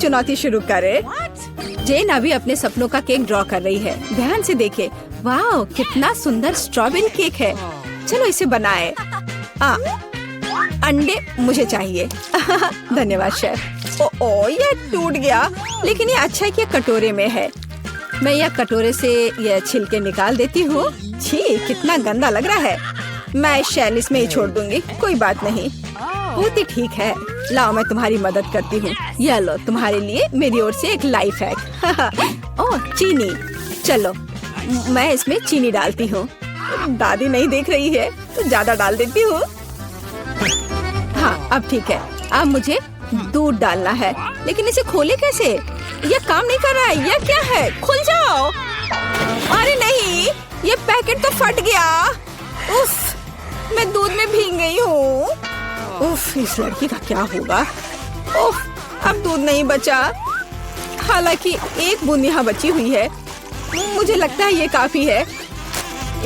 चुनौती शुरू करे। जेन अभी अपने सपनों का केक ड्रॉ कर रही है। ध्यान से देखे। वाह, कितना सुंदर स्ट्रॉबेरी केक है। चलो इसे बनाए। अंडे मुझे चाहिए। धन्यवाद शेफ। ओ, ये टूट गया, लेकिन ये अच्छा है कि कटोरे में है। मैं यह कटोरे से यह छिलके निकाल देती हूँ। छी, कितना गंदा लग रहा है। मैं इस शैल इसमें ही छोड़ दूंगी, कोई बात नहीं। बहुत ही ठीक है। लाओ, मैं तुम्हारी मदद करती हूँ। यह लो, तुम्हारे लिए मेरी ओर से एक लाइफ हैक। ओह, चीनी। चलो मैं इसमें चीनी डालती हूँ। दादी नहीं देख रही है तो ज्यादा डाल देती हूँ। हाँ, अब ठीक है। अब मुझे दूध डालना है, लेकिन इसे खोले कैसे? यह काम नहीं कर रहा है। यह क्या है? खुल जाओ। अरे नहीं, ये पैकेट तो फट गया। उफ, मैं दूध में भीग गई हूँ। उफ, इस लड़की का क्या होगा? उफ, अब दूध नहीं बचा। हालांकि एक बूंद यहाँ बची हुई है। मुझे लगता है ये काफी है।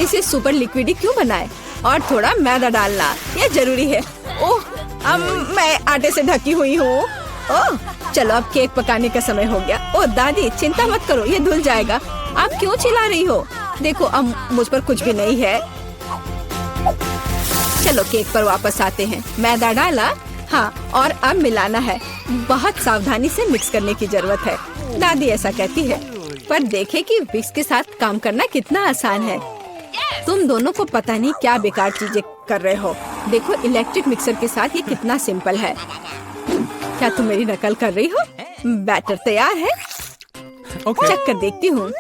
इसे सुपर लिक्विड क्यों बनाए? और थोड़ा मैदा डालना, यह जरूरी है। ओह, अब मैं आटे से ढकी हुई हूँ। ओह, चलो अब केक पकाने का समय हो गया। ओह दादी, चिंता मत करो, ये धुल जाएगा। आप क्यों चिल्ला रही हो? देखो, अब मुझ पर कुछ भी नहीं है। चलो केक पर वापस आते हैं। मैदा डाला, हाँ, और अब मिलाना है। बहुत सावधानी से मिक्स करने की जरूरत है, दादी ऐसा कहती है। पर देखे कि विक्स के साथ काम करना कितना आसान है। तुम दोनों को पता नहीं क्या बेकार चीजें कर रहे हो। देखो, इलेक्ट्रिक मिक्सर के साथ ये कितना सिंपल है। क्या तुम मेरी नकल कर रही हो? बैटर तैयार है। चेक कर देखती हूँ।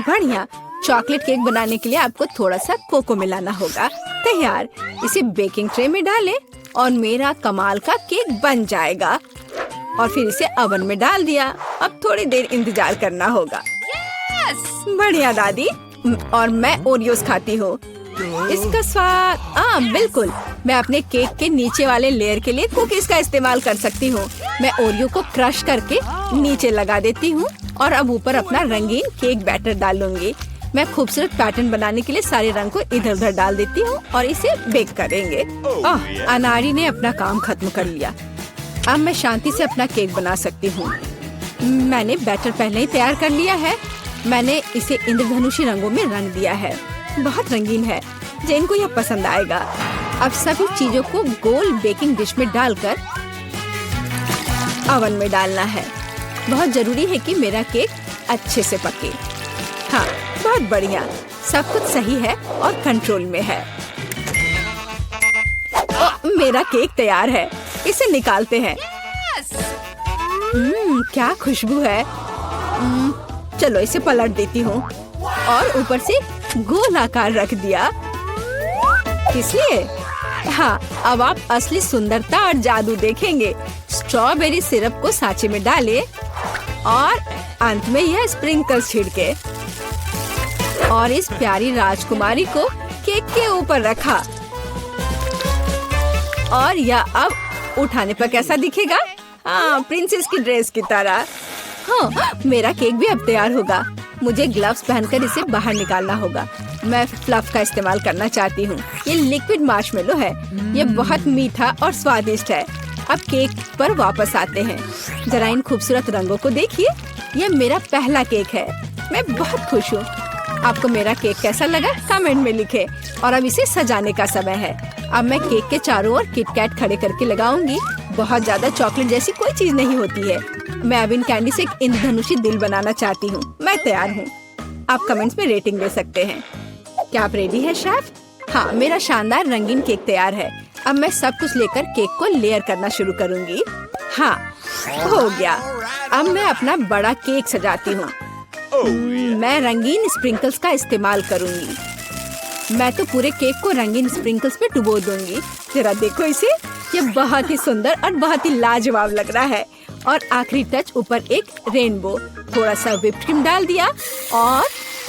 बढ़िया। चॉकलेट केक बनाने के लिए आपको थोड़ा सा कोको मिलाना होगा। तैयार। इसे बेकिंग ट्रे में डालें और मेरा कमाल का केक बन जाएगा। और फिर इसे ओवन में डाल दिया। अब थोड़ी देर इंतजार करना होगा। बढ़िया दादी। और मैं ओरियोस खाती हूँ। इसका स्वाद बिल्कुल। मैं अपने केक के नीचे वाले लेयर के लिए कुकीज का इस्तेमाल कर सकती हूँ। मैं ओरियो को क्रश करके नीचे लगा देती हूँ और अब ऊपर अपना रंगीन केक बैटर डालूंगी। मैं खूबसूरत पैटर्न बनाने के लिए सारे रंग को इधर उधर डाल देती हूँ और इसे बेक करेंगे। अनारी ने अपना काम खत्म कर लिया। अब मैं शांति से अपना केक बना सकती हूँ। मैंने बैटर पहले ही तैयार कर लिया है। मैंने इसे इंद्रधनुषी रंगों में रंग दिया है। बहुत रंगीन है। जेन को यह पसंद आएगा। अब सभी चीजों को गोल बेकिंग डिश में डालकर ओवन में डालना है। बहुत जरूरी है कि मेरा केक अच्छे से पके। हाँ, बहुत बढ़िया। सब कुछ सही है और कंट्रोल में है। मेरा केक तैयार है। इसे निकालते हैं। क्या खुशबू है। चलो इसे पलट देती हूँ और ऊपर से गोल आकार रख दिया। इसलिए हाँ, अब आप असली सुंदरता और जादू देखेंगे। स्ट्रॉबेरी सिरप को सांचे में डालें और अंत में यह स्प्रिंकल्स छिड़के और इस प्यारी राजकुमारी को केक के ऊपर रखा। और यह अब उठाने पर कैसा दिखेगा? हाँ, प्रिंसेस की ड्रेस की तरह। हाँ, मेरा केक भी अब तैयार होगा। मुझे ग्लव्स पहनकर इसे बाहर निकालना होगा। मैं फ्लफ का इस्तेमाल करना चाहती हूँ। ये लिक्विड मार्शमेलो है। ये बहुत मीठा और स्वादिष्ट है। अब केक पर वापस आते हैं। जरा इन खूबसूरत रंगों को देखिए। ये मेरा पहला केक है। मैं बहुत खुश हूँ। आपको मेरा केक कैसा लगा? कमेंट में लिखें। और अब इसे सजाने का समय है। अब मैं केक के चारों ओर किटकैट खड़े करके लगाऊंगी। बहुत ज्यादा चॉकलेट जैसी कोई चीज नहीं होती है। मैं अब इन कैंडी से एक इंद्रधनुषी दिल बनाना चाहती हूँ। मैं तैयार हूँ। आप कमेंट्स में रेटिंग दे सकते हैं। क्या आप रेडी है शेफ? हाँ, मेरा शानदार रंगीन केक तैयार है। अब मैं सब कुछ लेकर केक को लेयर करना शुरू करूँगी। हाँ, हो गया। अब मैं अपना बड़ा केक सजाती हूँ। मैं रंगीन स्प्रिंकल्स का इस्तेमाल करूँगी। मैं तो पूरे केक को रंगीन स्प्रिंकल्स में डुबो दूंगी। जरा देखो इसे। यह बहुत ही सुंदर और बहुत ही लाजवाब लग रहा है। और आखिरी टच ऊपर एक रेनबो। थोड़ा सा व्हिप्ड क्रीम डाल दिया और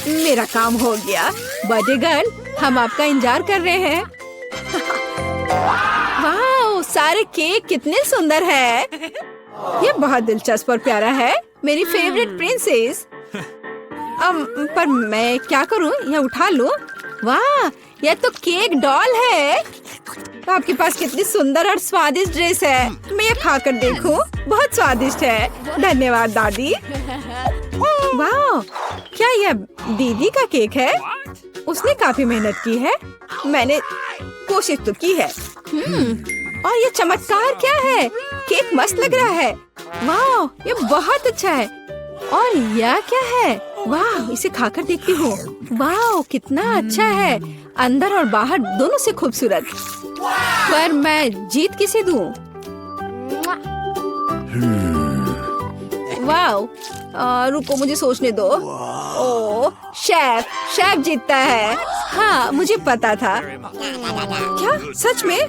मेरा काम हो गया। बर्थडे गर्ल, हम आपका इंतजार कर रहे हैं। वाह, सारे केक कितने सुंदर है। ये बहुत दिलचस्प और प्यारा है। मेरी फेवरेट प्रिंसेस। पर मैं क्या करूं? यह उठा लूं? वाह, यह तो केक डॉल है। आपके पास कितनी सुंदर और स्वादिष्ट ड्रेस है। मैं ये खाकर देखूं? बहुत स्वादिष्ट है। धन्यवाद दादी। वाह, क्या यह दीदी का केक है? उसने काफी मेहनत की है। मैंने कोशिश तो की है। और ये चमत्कार क्या है? केक मस्त लग रहा है। वाह, ये बहुत अच्छा है। और यह क्या है? वाह, इसे खाकर देखती हूँ। वाह, कितना अच्छा है। अंदर और बाहर दोनों से खूबसूरत। पर मैं जीत किसे दूँ? वाह, रुको मुझे सोचने दो। ओह, शेफ जीतता है। हाँ, मुझे पता था। क्या सच में?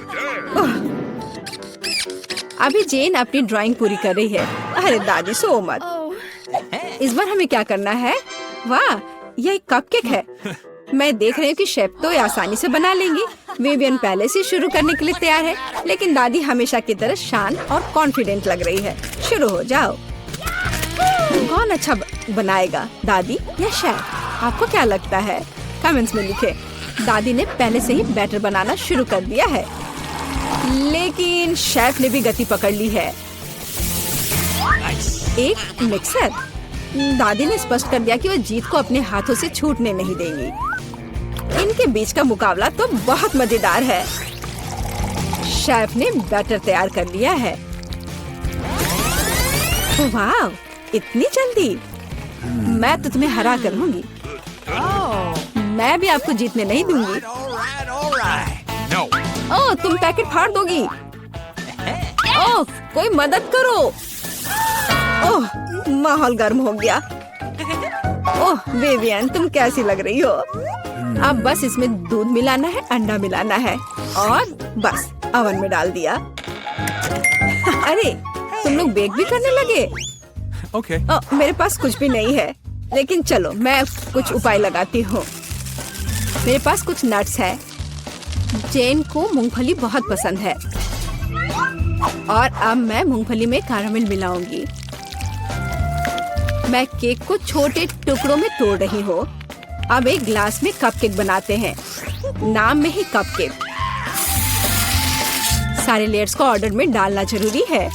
अभी जेन अपनी ड्राइंग पूरी कर रही है। अरे दादी, सो मत। इस बार हमें क्या करना है? वाह, यह एक कपकेक है। मैं देख रही हूँ कि शेफ तो ये आसानी से बना लेंगी। विवियन पहले से शुरू करने के लिए तैयार है, लेकिन दादी हमेशा की तरह शांत और कॉन्फिडेंट लग रही है। शुरू हो जाओ। कौन अच्छा बनाएगा, दादी या शेफ? आपको क्या लगता है? कमेंट्स में लिखें। दादी ने पहले से ही बैटर बनाना शुरू कर दिया है, लेकिन शेफ ने भी गति पकड़ ली है। एक मिक्सर। दादी ने स्पष्ट कर दिया कि वो जीत को अपने हाथों से छूटने नहीं देंगी। इनके बीच का मुकाबला तो बहुत मजेदार है। शेफ ने बैटर तैयार कर लिया है। वाह, इतनी जल्दी? मैं तो तुम्हें हरा कर लूंगी। मैं भी आपको जीतने नहीं दूंगी। ओह, तुम पैकेट फाड़ दोगी। ओह, कोई मदद करो। ओह, माहौल गर्म हो गया। ओह विवियन, तुम कैसी लग रही हो? अब बस इसमें दूध मिलाना है, अंडा मिलाना है और बस ओवन में डाल दिया। अरे, तुम लोग बेक भी करने लगे? Okay. मेरे पास कुछ भी नहीं है, लेकिन चलो मैं कुछ उपाय लगाती हूँ। मेरे पास कुछ नट्स है। जेन को मूंगफली बहुत पसंद है और अब मैं मूंगफली में कैरामल मिलाऊंगी। मैं केक को छोटे टुकड़ों में तोड़ रही हूँ। अब एक ग्लास में कपकेक बनाते हैं। नाम में ही कपकेक। सारे लेयर्स को ऑर्डर में डालना जरूरी है।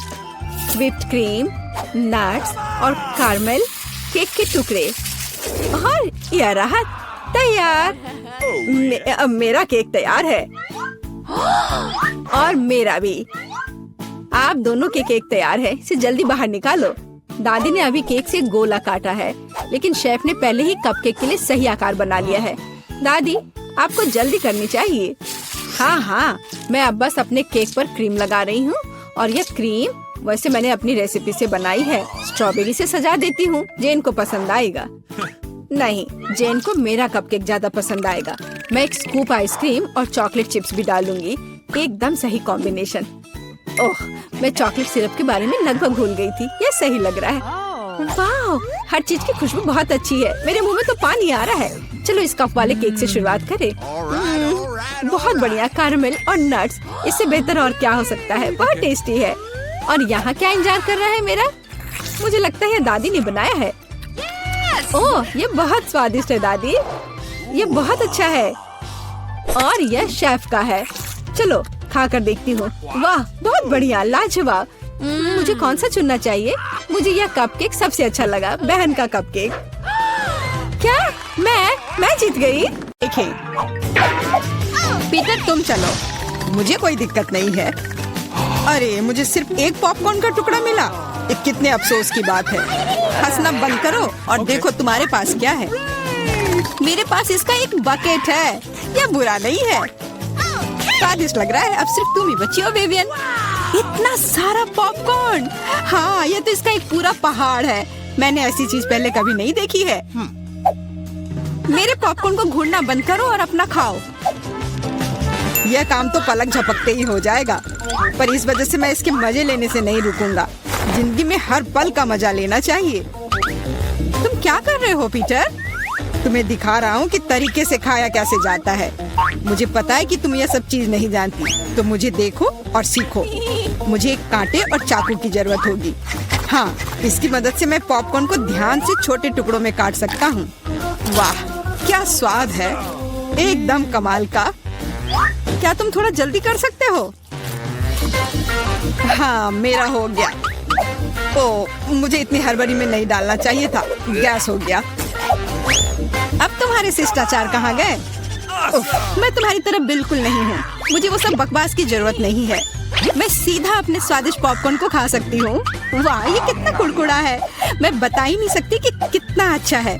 व्हिप्ड क्रीम, नट्स और कैरामल, केक के टुकड़े और यह रहा तैयार। अब मेरा केक तैयार है और मेरा भी। आप दोनों के केक तैयार है। इसे जल्दी बाहर निकालो। दादी ने अभी केक से गोला काटा है, लेकिन शेफ ने पहले ही कपकेक के लिए सही आकार बना लिया है। दादी, आपको जल्दी करनी चाहिए। हाँ, मैं अब बस अपने केक पर क्रीम लगा रही हूँ और यह क्रीम वैसे मैंने अपनी रेसिपी से बनाई है। स्ट्रॉबेरी से सजा देती हूँ। जेन को पसंद आएगा। नहीं, जेन को मेरा कपकेक ज्यादा पसंद आएगा। मैं एक स्कूप आइसक्रीम और चॉकलेट चिप्स भी डालूंगी। एकदम सही कॉम्बिनेशन। ओह, मैं चॉकलेट सिरप के बारे में लगभग भूल गई थी। ये सही लग रहा है। वाह, हर चीज की खुशबू बहुत अच्छी है। मेरे मुंह में तो पानी आ रहा है। चलो इस कप वाले केक से शुरुआत करें। बहुत बढ़िया, कैरामल और नट्स। इससे बेहतर और क्या हो सकता है? बहुत टेस्टी है। और यहाँ क्या इंतजार कर रहा है मेरा? मुझे लगता है दादी ने बनाया है। ओह, ये बहुत स्वादिष्ट है दादी। ये बहुत अच्छा है और यह शेफ का है। चलो खाकर देखती हूँ। वाह, बहुत बढ़िया, लाजवाब। मुझे कौन सा चुनना चाहिए? मुझे यह कपकेक सबसे अच्छा लगा, बहन का कपकेक। क्या मैं जीत गई? देखिए पीटर, तुम चलो, मुझे कोई दिक्कत नहीं है। अरे, मुझे सिर्फ एक पॉपकॉर्न का टुकड़ा मिला। ये कितने अफसोस की बात है। हंसना बंद करो और देखो तुम्हारे पास क्या है। मेरे पास इसका एक बकेट है। यह बुरा नहीं है, स्वादिष्ट लग रहा है। अब सिर्फ तुम ही बची हो विवियन। इतना सारा पॉपकॉर्न। हाँ, ये तो इसका एक पूरा पहाड़ है। मैंने ऐसी चीज पहले कभी नहीं देखी है। मेरे पॉपकॉर्न को घूरना बंद करो और अपना खाओ। यह काम तो पलक झपकते ही हो जाएगा, पर इस वजह से मैं इसके मजे लेने से नहीं रुकूंगा। जिंदगी में हर पल का मजा लेना चाहिए। तुम क्या कर रहे हो पीटर? तुम्हें दिखा रहा हूँ कि तरीके से खाया कैसे जाता है। मुझे पता है कि तुम यह सब चीज नहीं जानती, तो मुझे देखो और सीखो। मुझे एक कांटे और चाकू की जरूरत होगी। हाँ, इसकी मदद से मैं पॉपकॉर्न को ध्यान से छोटे टुकड़ों में काट सकता हूँ। वाह, क्या स्वाद है, एकदम कमाल का। क्या तुम थोड़ा जल्दी कर सकते हो? हाँ, मेरा हो गया। ओ, मुझे इतनी हड़बड़ी में नहीं डालना चाहिए था। गैस हो गया। अब तुम्हारे शिष्टाचार कहाँ गए? मैं तुम्हारी तरह बिल्कुल नहीं हूँ। मुझे वो सब बकवास की जरूरत नहीं है। मैं सीधा अपने स्वादिष्ट पॉपकॉर्न को खा सकती हूँ। वाह, ये कितना कुड़कुड़ा है। मैं बता ही नहीं सकती कि कितना अच्छा है।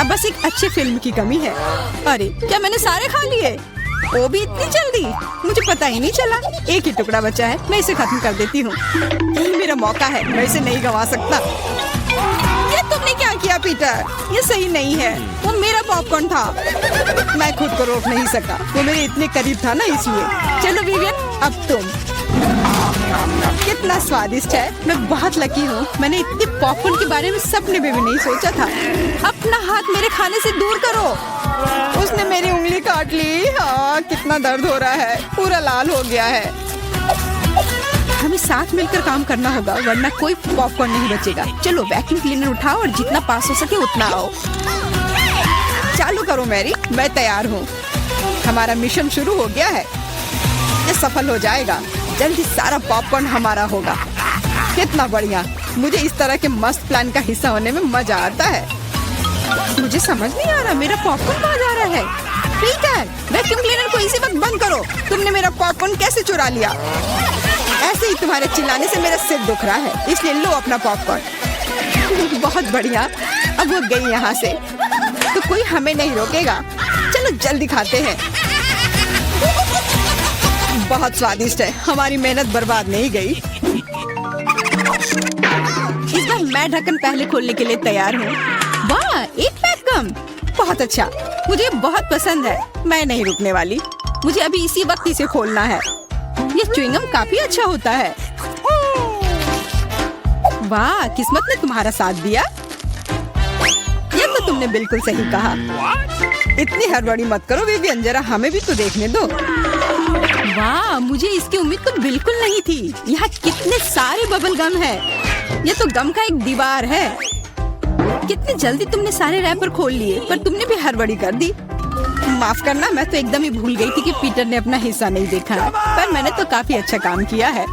अब बस एक अच्छी फिल्म की कमी है। अरे, क्या मैंने सारे खा लिए? वो भी इतनी जल्दी? मुझे पता ही नहीं चला। एक ही टुकड़ा बचा है, मैं इसे खत्म कर देती हूँ। यही मेरा मौका है, मैं इसे नहीं गंवा सकता। ये तुमने क्या किया पीटर? ये सही नहीं है। वो मेरा पॉपकॉर्न था। मैं खुद को रोक नहीं सका। वो मेरे इतने करीब था ना, इसलिए। चलो विवियन, अब तुम। कितना स्वादिष्ट है। मैं बहुत लकी हूँ। मैंने इतने पॉपकॉर्न के बारे में सपने में भी नहीं सोचा था। अपना हाथ मेरे खाने से दूर करो। उसने मेरी उंगली काट ली। हाँ, कितना दर्द हो रहा है। पूरा लाल हो गया है। हमें साथ मिलकर काम करना होगा, वरना कोई पॉपकॉर्न नहीं बचेगा। चलो वैक्यूम क्लीनर उठाओ और जितना पास हो सके उतना आओ। चालू करो मैरी, मैं तैयार हूँ। हमारा मिशन शुरू हो गया है। ये सफल हो जाएगा। जल्दी सारा पॉपकॉर्न हमारा होगा। कितना बढ़िया। मुझे इस तरह के मस्त प्लान का हिस्सा होने में मजा आता है। मुझे समझ नहीं आ रहा मेरा पॉपकॉर्न कहाँ जा रहा है। पीटर, वैक्यूम क्लीनर को इसी वक्त बंद करो। तुमने मेरा पॉपकॉर्न कैसे चुरा लिया? ऐसे ही तुम्हारे चिल्लाने से मेरा सिर दुख रहा है, इसलिए लो अपना पॉपकॉर्न। बहुत बढ़िया। अब वो गई यहाँ से, तो कोई हमें नहीं रोकेगा। चलो जल्दी खाते हैं। बहुत स्वादिष्ट है। हमारी मेहनत बर्बाद नहीं गई। इस बार मैं ढक्कन पहले खोलने के लिए तैयार हूँ। वाह, एक पैक कम। बहुत अच्छा, मुझे बहुत पसंद है। मैं नहीं रुकने वाली। मुझे अभी इसी वक्त इसे खोलना है। ये च्युइंगम काफी अच्छा होता है। वाह, किस्मत ने तुम्हारा साथ दिया। ये तो तुमने बिल्कुल सही कहा। इतनी हड़बड़ी मत करो विवियन, जरा हमें भी तो देखने दो। वाह, मुझे इसकी उम्मीद तो बिल्कुल नहीं थी। यहाँ कितने सारे बबल गम है। ये तो गम का एक दीवार है। कितनी जल्दी तुमने सारे रैपर खोल लिए, पर तुमने भी हड़बड़ी कर दी। माफ करना, मैं तो एकदम ही भूल गई थी कि पीटर ने अपना हिस्सा नहीं देखा है। पर मैंने तो काफी अच्छा काम किया है।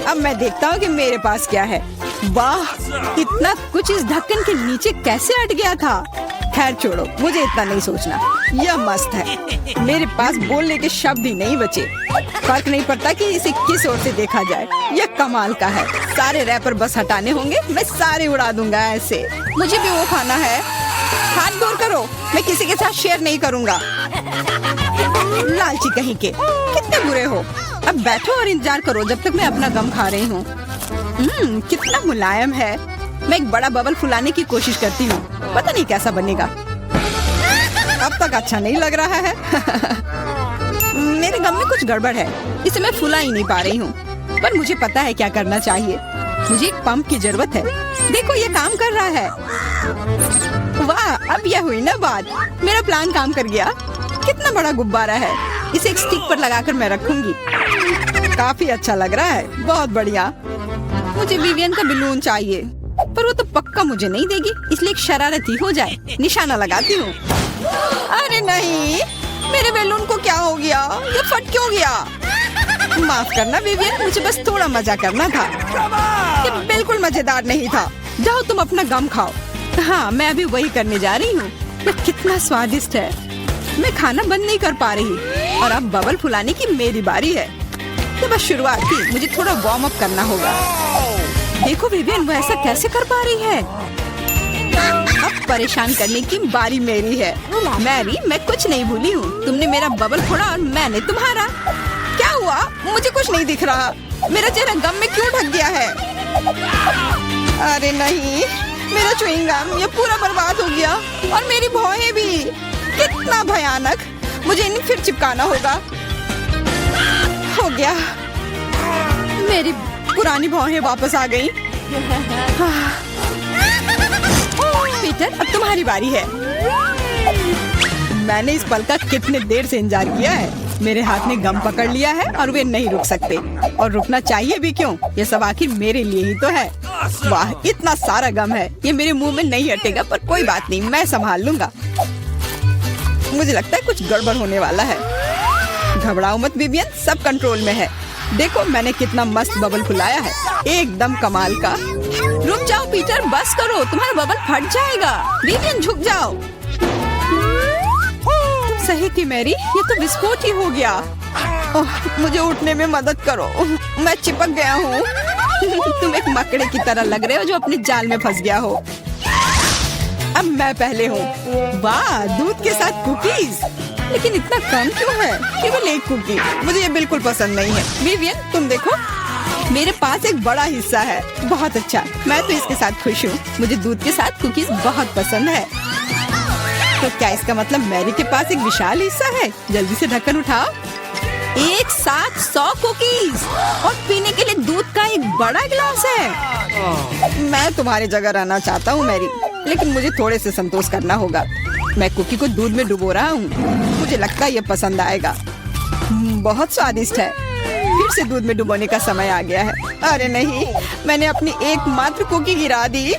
अब मैं देखता हूँ कि मेरे पास क्या है। वाह, इतना कुछ इस ढक्कन के नीचे कैसे अट गया था। खैर छोड़ो, मुझे इतना नहीं सोचना। यह मस्त है। मेरे पास बोलने के शब्द ही नहीं बचे। फर्क नहीं पड़ता कि इसे किस ओर से देखा जाए। यह कमाल का है। सारे रैपर बस हटाने होंगे, मैं सारे उड़ा दूंगा ऐसे। मुझे भी वो खाना है। हाथ दूर करो, मैं किसी के साथ शेयर नहीं करूंगा। लालची कहीं के, कितने बुरे हो। अब बैठो और इंतजार करो जब तक मैं अपना गम खा रही हूँ। कितना मुलायम है। मैं एक बड़ा बबल फुलाने की कोशिश करती हूँ। पता नहीं कैसा बनेगा। अब तक अच्छा नहीं लग रहा है। मेरे गम में कुछ गड़बड़ है, इसे मैं फुला ही नहीं पा रही हूँ। पर मुझे पता है क्या करना चाहिए। मुझे एक पंप की जरूरत है। देखो, ये काम कर रहा है। वाह, अब यह हुई ना बात। मेरा प्लान काम कर गया। कितना बड़ा गुब्बारा है। इसे एक स्टिक पर लगाकर मैं रखूंगी। काफी अच्छा लग रहा है। बहुत बढ़िया। मुझे विवियन का बलून चाहिए, पर वो तो पक्का मुझे नहीं देगी, इसलिए एक शरारती हो जाए। निशाना लगाती हूँ। अरे नहीं, मेरे बैलून को क्या हो गया? ये फट क्यों गया? माफ करना विवियन, मुझे बस थोड़ा मजा करना था। ये बिल्कुल मजेदार नहीं था। जाओ तुम अपना गम खाओ। हाँ, मैं अभी वही करने जा रही हूँ। ये कितना स्वादिष्ट है। मैं खाना बंद नहीं कर पा रही और अब बबल फुलाने की मेरी बारी है। ये बस शुरुआत थी, मुझे थोड़ा वार्म अप करना होगा। देखो विवियन, वो ऐसा कैसे कर पा रही है। अब परेशान करने की बारी मेरी है। मैरी, मैं कुछ नहीं भूली हूँ। तुमने मेरा बबल फोड़ा और मैंने तुम्हारा। क्या हुआ? मुझे कुछ नहीं दिख रहा। मेरा चेहरा गम में क्यों ढक गया है? अरे नहीं, मेरा च्युइंग गम ये पूरा बर्बाद हो गया और मेरी भौहें भी। कितना भयानक। मुझे इन्हें फिर चिपकाना होगा। हो गया, मेरी पुरानी भौहें वापस आ गईं। पीटर, अब तुम्हारी बारी है। मैंने इस पल का कितने देर से इंतजार किया है। मेरे हाथ ने गम पकड़ लिया है और वे नहीं रुक सकते। और रुकना चाहिए भी क्यों? ये सब आखिर मेरे लिए ही तो है। वाह, इतना सारा गम है। ये मेरे मुंह में नहीं हटेगा, पर कोई बात नहीं, मैं संभाल लूंगा। मुझे लगता है कुछ गड़बड़ होने वाला है। घबराओ मत विवियन, सब कंट्रोल में है। देखो मैंने कितना मस्त बबल फुलाया है, एकदम कमाल का। रुक जाओ पीटर, बस करो, तुम्हारा बबल फट जाएगा। विवियन झुक जाओ। सही थी मैरी, ये तो विस्फोट ही हो गया। मुझे उठने में मदद करो, मैं चिपक गया हूँ। तुम एक मकड़े की तरह लग रहे हो जो अपने जाल में फंस गया हो। अब मैं पहले हूँ। वाह, दूध के साथ कुकीज, लेकिन इतना कम क्यों है? केवल एक कुकी, मुझे ये बिल्कुल पसंद नहीं है। विवियन तुम देखो, मेरे पास एक बड़ा हिस्सा है। बहुत अच्छा, मैं तो इसके साथ खुश हूँ। मुझे दूध के साथ कुकीज बहुत पसंद है। तो क्या इसका मतलब मैरी के पास एक विशाल हिस्सा है? जल्दी से ढक्कन उठाओ। एक साथ 100 कुकीज और पीने के लिए दूध का एक बड़ा गिलास है। मैं तुम्हारी जगह रहना चाहता हूँ मैरी, लेकिन मुझे थोड़े से संतोष करना होगा। मैं कुकी को दूध में डुबो रहा हूँ, मुझे लगता है ये पसंद आएगा। बहुत स्वादिष्ट है। फिर से दूध में डुबोने का समय आ गया है। अरे नहीं, मैंने अपनी एकमात्र कुकी गिरा दी।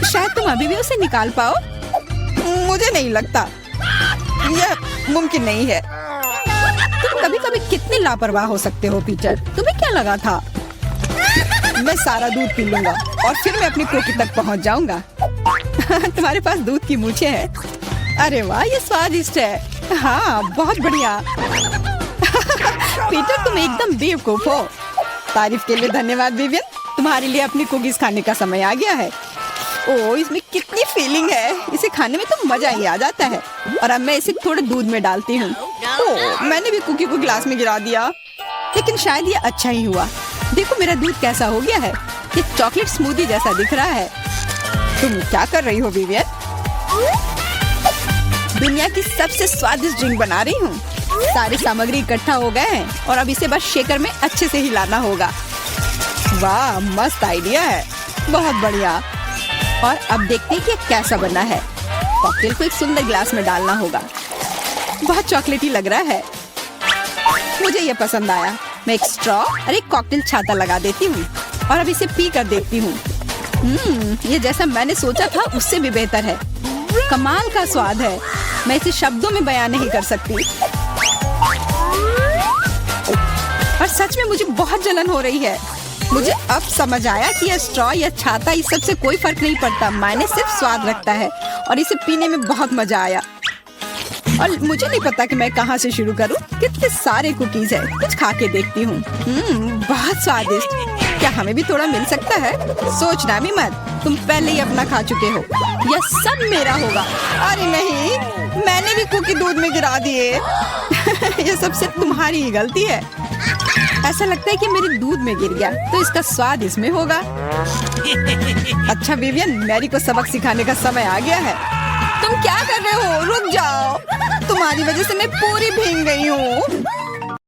शायद तुम अभी भी उसे निकाल पाओ। मुझे नहीं लगता, यह मुमकिन नहीं है। तुम कभी कभी कितने लापरवाह हो सकते हो पीटर। तुम्हें क्या लगा था मैं सारा दूध पी लूंगा और फिर मैं अपनी कुकी तक पहुंच जाऊंगा? तुम्हारे पास दूध की मूछें हैं। अरे वाह, ये स्वादिष्ट है। हाँ, बहुत बढ़िया। पीटर तुम एकदम बेवकूफ हो। तारीफ के लिए धन्यवाद विवियन, तुम्हारे लिए अपनी कुकीज खाने का समय आ गया है। ओह, इसमें कितनी फीलिंग है, इसे खाने में तो मजा ही आ जाता है। और अब मैं इसे थोड़े दूध में डालती हूँ। ओह, मैंने भी कुकी को गिलास में गिरा दिया, लेकिन शायद ये अच्छा ही हुआ। देखो मेरा दूध कैसा हो गया है, ये चॉकलेट स्मूदी जैसा दिख रहा है। तुम क्या कर रही हो विवियन? दुनिया की सबसे स्वादिष्ट ड्रिंक बना रही हूँ। सारी सामग्री इकट्ठा हो गए हैं और अब इसे बस शेकर में अच्छे से हिलाना होगा। वाह, मस्त आइडिया है, बहुत बढ़िया। और अब देखते हैं कि कैसा बना है। कॉकटेल को एक सुंदर गिलास में डालना होगा। बहुत चॉकलेटी लग रहा है, मुझे ये पसंद आया। मैं एक स्ट्रॉ और एक कॉकटेल छाता लगा देती हूँ और अब इसे पी कर देखती हूँ। ये जैसा मैंने सोचा था उससे भी बेहतर है। कमाल का स्वाद है, मैं इसे शब्दों में बयान नहीं कर सकती। और सच में मुझे बहुत जलन हो रही है। मुझे अब समझ आया कि यह स्ट्रॉ या छाता, इस सब से कोई फर्क नहीं पड़ता। मायने सिर्फ स्वाद रखता है और इसे पीने में बहुत मजा आया। और मुझे नहीं पता कि मैं कहाँ से शुरू करूँ। कितने सारे कुकीज है, कुछ खा के देखती हूँ। बहुत स्वादिष्ट। क्या हमें भी थोड़ा मिल सकता है? सोचना भी मत, तुम पहले ही अपना खा चुके हो। यह सब मेरा होगा। अरे नहीं, मैंने भी कुकी दूध में गिरा दिए। यह सब सिर्फ तुम्हारी ही गलती है। ऐसा लगता है कि मेरे दूध में गिर गया, तो इसका स्वाद इसमें होगा। अच्छा विवियन, मैरी को सबक सिखाने का समय आ गया है। तुम क्या कर रहे हो? रुक जाओ, तुम्हारी वजह से मैं पूरी भीग गई हूँ।